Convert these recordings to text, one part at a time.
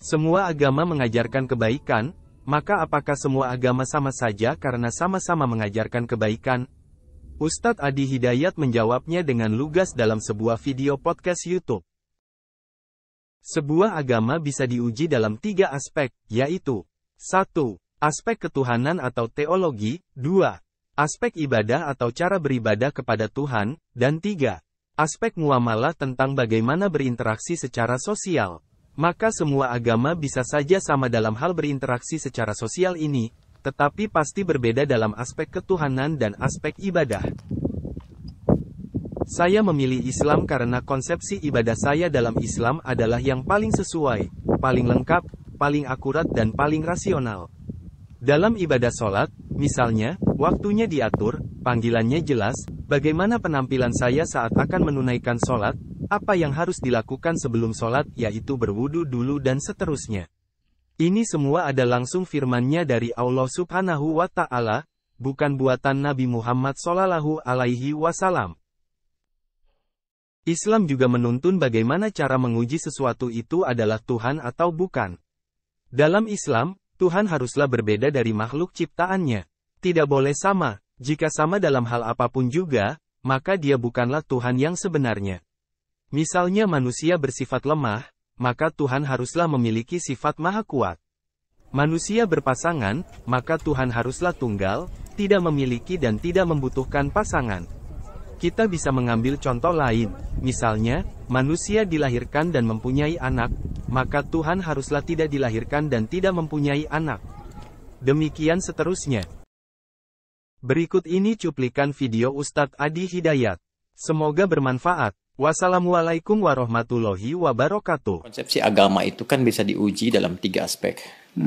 Semua agama mengajarkan kebaikan, maka apakah semua agama sama saja karena sama-sama mengajarkan kebaikan? Ustadz Adi Hidayat menjawabnya dengan lugas dalam sebuah video podcast YouTube. Sebuah agama bisa diuji dalam 3 aspek, yaitu 1. Aspek ketuhanan atau teologi, 2. Aspek ibadah atau cara beribadah kepada Tuhan, dan 3. Aspek muamalah tentang bagaimana berinteraksi secara sosial. Maka semua agama bisa saja sama dalam hal berinteraksi secara sosial ini, tetapi pasti berbeda dalam aspek ketuhanan dan aspek ibadah. Saya memilih Islam karena konsepsi ibadah saya dalam Islam adalah yang paling sesuai, paling lengkap, paling akurat dan paling rasional. Dalam ibadah sholat, misalnya, waktunya diatur, panggilannya jelas, bagaimana penampilan saya saat akan menunaikan sholat, apa yang harus dilakukan sebelum sholat yaitu berwudu dulu dan seterusnya. Ini semua ada langsung firman-Nya dari Allah Subhanahu wa Ta'ala, bukan buatan Nabi Muhammad Shallallahu Alaihi Wasallam. Islam juga menuntun bagaimana cara menguji sesuatu itu adalah Tuhan atau bukan. Dalam Islam, Tuhan haruslah berbeda dari makhluk ciptaannya. Tidak boleh sama, jika sama dalam hal apapun juga, maka dia bukanlah Tuhan yang sebenarnya. Misalnya manusia bersifat lemah, maka Tuhan haruslah memiliki sifat maha kuat. Manusia berpasangan, maka Tuhan haruslah tunggal, tidak memiliki dan tidak membutuhkan pasangan. Kita bisa mengambil contoh lain, misalnya, manusia dilahirkan dan mempunyai anak, maka Tuhan haruslah tidak dilahirkan dan tidak mempunyai anak. Demikian seterusnya. Berikut ini cuplikan video Ustadz Adi Hidayat. Semoga bermanfaat. Wassalamualaikum warahmatullahi wabarakatuh. Konsepsi agama itu kan bisa diuji dalam 3 aspek.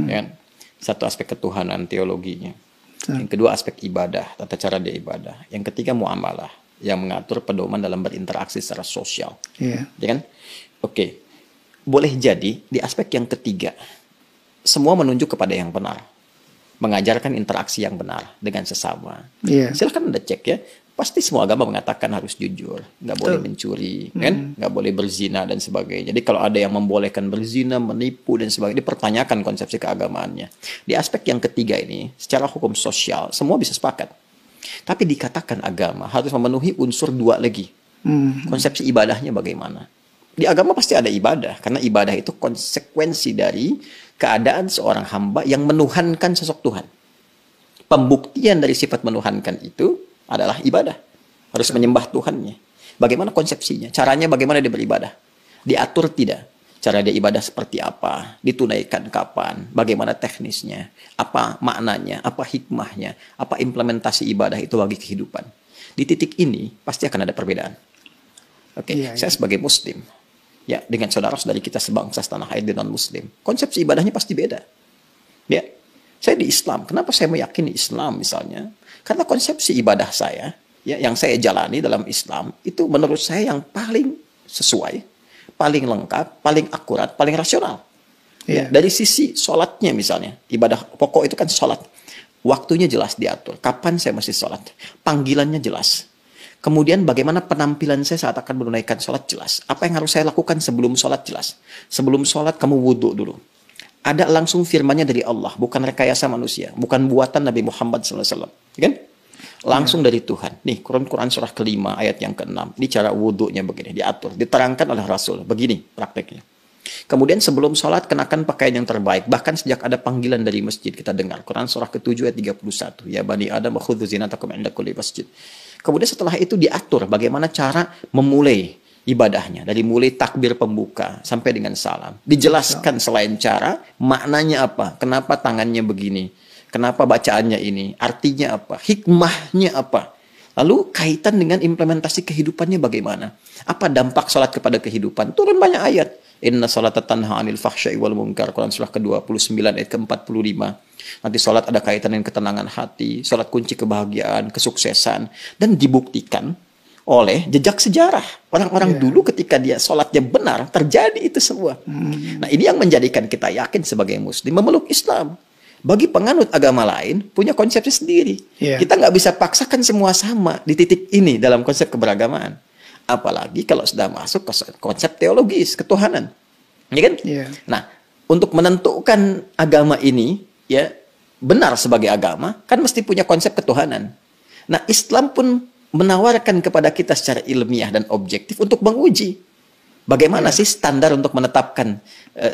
Ya. 1 aspek ketuhanan, teologinya. Yang kedua aspek ibadah, tata cara dia ibadah. Yang ketiga muamalah, yang mengatur pedoman dalam berinteraksi secara sosial. Ya kan? Oke. Boleh jadi di aspek yang ketiga, semua menunjuk kepada yang benar. Mengajarkan interaksi yang benar dengan sesama. Silahkan Anda cek ya. Pasti semua agama mengatakan harus jujur, nggak boleh mencuri, kan? Nggak boleh berzina dan sebagainya. Jadi kalau ada yang membolehkan berzina, menipu dan sebagainya, dipertanyakan konsepsi keagamaannya. Di aspek yang ketiga ini, secara hukum sosial, semua bisa sepakat. Tapi dikatakan agama harus memenuhi unsur 2 lagi. Konsepsi ibadahnya bagaimana? Di agama pasti ada ibadah, karena ibadah itu konsekuensi dari keadaan seorang hamba yang menuhankan sosok Tuhan. Pembuktian dari sifat menuhankan itu adalah ibadah. Harus menyembah Tuhannya. Bagaimana konsepsinya? Caranya bagaimana dia beribadah? Diatur tidak? Cara dia ibadah seperti apa? Ditunaikan kapan? Bagaimana teknisnya? Apa maknanya? Apa hikmahnya? Apa implementasi ibadah itu bagi kehidupan? Di titik ini, pasti akan ada perbedaan. Saya sebagai Muslim, ya dengan saudara-saudari kita sebangsa setanah air dan non-Muslim, konsepsi ibadahnya pasti beda. Ya, saya di Islam. Kenapa saya meyakini Islam misalnya? Karena konsepsi ibadah saya, ya, yang saya jalani dalam Islam, itu menurut saya yang paling sesuai, paling lengkap, paling akurat, paling rasional. Ya, dari sisi sholatnya misalnya, ibadah pokok itu kan sholat. Waktunya jelas diatur, kapan saya mesti sholat. Panggilannya jelas. Kemudian bagaimana penampilan saya saat akan menunaikan sholat jelas. Apa yang harus saya lakukan sebelum sholat jelas. Sebelum sholat kamu wudhu dulu. Ada langsung firmannya dari Allah, bukan rekayasa manusia, bukan buatan Nabi Muhammad SAW, kan? Langsung dari Tuhan. Nih, Quran surah ke-5 ayat yang ke-6. Ini cara wudhunya begini, diatur, diterangkan oleh Rasul. Begini prakteknya. Kemudian sebelum sholat kenakan pakaian yang terbaik. Bahkan sejak ada panggilan dari masjid kita dengar. Quran surah ke-7 ayat 31. Ya bani Adam khudzu zinatakum 'inda kulli masjid. Kemudian setelah itu diatur bagaimana cara memulai ibadahnya, dari mulai takbir pembuka sampai dengan salam. Dijelaskan selain cara, maknanya apa, kenapa tangannya begini, kenapa bacaannya ini, artinya apa, hikmahnya apa. Lalu kaitan dengan implementasi kehidupannya bagaimana. Apa dampak sholat kepada kehidupan. Turun banyak ayat. Inna sholata tanha 'anil fahsya'i wal munkar. Quran surah ke-29 ayat ke-45. Nanti sholat ada kaitan dengan ketenangan hati, sholat kunci kebahagiaan, kesuksesan, dan dibuktikan oleh jejak sejarah. Orang-orang dulu ketika dia sholatnya benar, terjadi itu semua. Nah, ini yang menjadikan kita yakin sebagai Muslim memeluk Islam. Bagi penganut agama lain, punya konsepnya sendiri. Kita nggak bisa paksakan semua sama di titik ini dalam konsep keberagamaan. Apalagi kalau sudah masuk ke konsep teologis, ketuhanan. Ya kan? Nah, untuk menentukan agama ini ya benar sebagai agama, kan mesti punya konsep ketuhanan. Nah, Islam pun menawarkan kepada kita secara ilmiah dan objektif untuk menguji bagaimana sih standar untuk menetapkan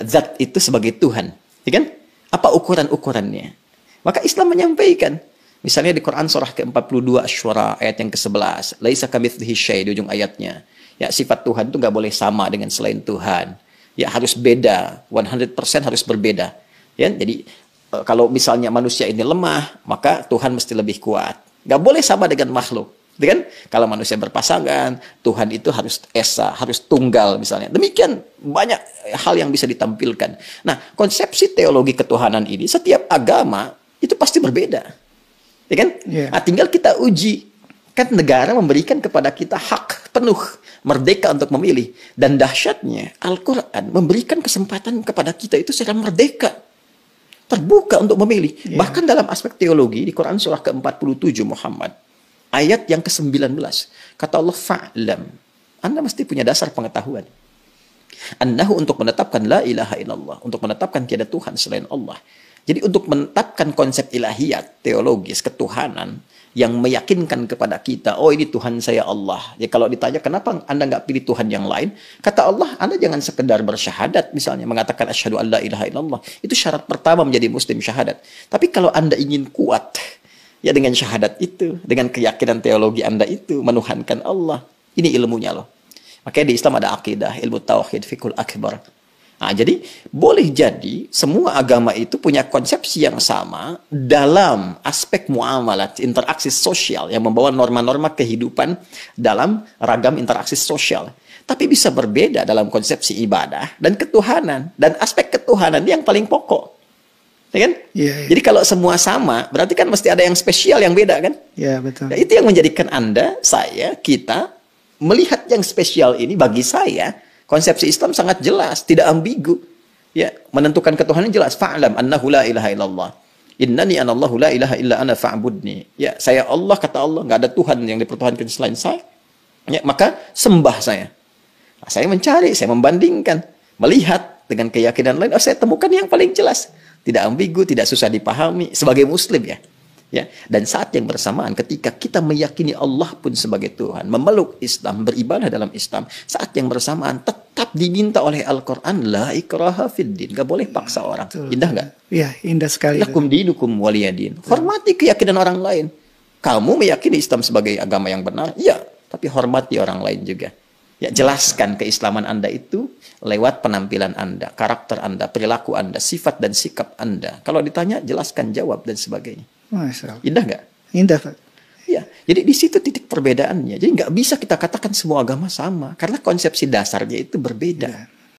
zat itu sebagai Tuhan, ya kan? Apa ukuran-ukurannya? Maka Islam menyampaikan, misalnya di Quran surah ke-42 Asy-Syura ayat yang ke-11, laisa kamitslihi syai' di ujung ayatnya. Ya, sifat Tuhan itu nggak boleh sama dengan selain Tuhan. Ya, harus beda, 100% harus berbeda. Ya, jadi kalau misalnya manusia ini lemah, maka Tuhan mesti lebih kuat. Nggak boleh sama dengan makhluk. Kan? Kalau manusia berpasangan, Tuhan itu harus esa, harus tunggal misalnya. Demikian banyak hal yang bisa ditampilkan. Nah, konsepsi teologi ketuhanan ini, setiap agama itu pasti berbeda. Ya kan? Yeah. Nah, tinggal kita uji. Kan negara memberikan kepada kita hak penuh, merdeka untuk memilih. Dan dahsyatnya, Al-Quran memberikan kesempatan kepada kita itu secara merdeka. Terbuka untuk memilih. Yeah. Bahkan dalam aspek teologi, di Quran surah ke-47 Muhammad, ayat yang ke-19, kata Allah, fa'lam. Anda mesti punya dasar pengetahuan. Annahu, untuk menetapkan la ilaha illallah, untuk menetapkan tiada Tuhan selain Allah. Jadi untuk menetapkan konsep ilahiyat, teologis, ketuhanan, yang meyakinkan kepada kita, oh ini Tuhan saya Allah. Ya kalau ditanya, kenapa Anda nggak pilih Tuhan yang lain? Kata Allah, Anda jangan sekedar bersyahadat, misalnya mengatakan asyhadu an la ilaha illallah. Itu syarat pertama menjadi muslim, syahadat. Tapi kalau Anda ingin kuat, ya dengan syahadat itu, dengan keyakinan teologi Anda itu, menuhankan Allah. Ini ilmunya loh. Makanya di Islam ada akidah, ilmu tauhid, fikul akbar. Nah, jadi boleh jadi semua agama itu punya konsepsi yang sama dalam aspek muamalat, interaksi sosial yang membawa norma-norma kehidupan dalam ragam interaksi sosial. Tapi bisa berbeda dalam konsepsi ibadah dan ketuhanan. Dan aspek ketuhanan yang paling pokok. Ya kan? Yeah. Jadi kalau semua sama, berarti kan mesti ada yang spesial, yang beda kan? Ya, betul. Nah, itu yang menjadikan Anda, saya, kita melihat yang spesial ini. Bagi saya, konsepsi Islam sangat jelas, tidak ambigu. Ya, menentukan ketuhanan jelas. Fa'lam annahu la ilaha illallah. Innani anallahu la ilaha illa ana fa'budni. Ya, saya Allah, kata Allah, nggak ada Tuhan yang dipertuhankan selain saya. Ya, maka sembah saya. Nah, saya mencari, saya membandingkan, melihat dengan keyakinan lain. Oh, saya temukan yang paling jelas. Tidak ambigu, tidak susah dipahami sebagai muslim ya. Ya, dan saat yang bersamaan ketika kita meyakini Allah pun sebagai Tuhan, memeluk Islam, beribadah dalam Islam, saat yang bersamaan tetap diminta oleh Al-Quran, la ikraha fid din, gak boleh paksa orang. Betul. Indah gak? Iya, indah sekali. Lakum dinukum waliyadin. Hormati keyakinan orang lain. Kamu meyakini Islam sebagai agama yang benar, iya, tapi hormati orang lain juga. Ya, jelaskan keislaman Anda itu lewat penampilan Anda, karakter Anda, perilaku Anda, sifat dan sikap Anda. Kalau ditanya, jelaskan, jawab, dan sebagainya. Masya Allah. Indah nggak? Indah, Pak. Ya, jadi di situ titik perbedaannya. Jadi nggak bisa kita katakan semua agama sama, karena konsepsi dasarnya itu berbeda. Ya.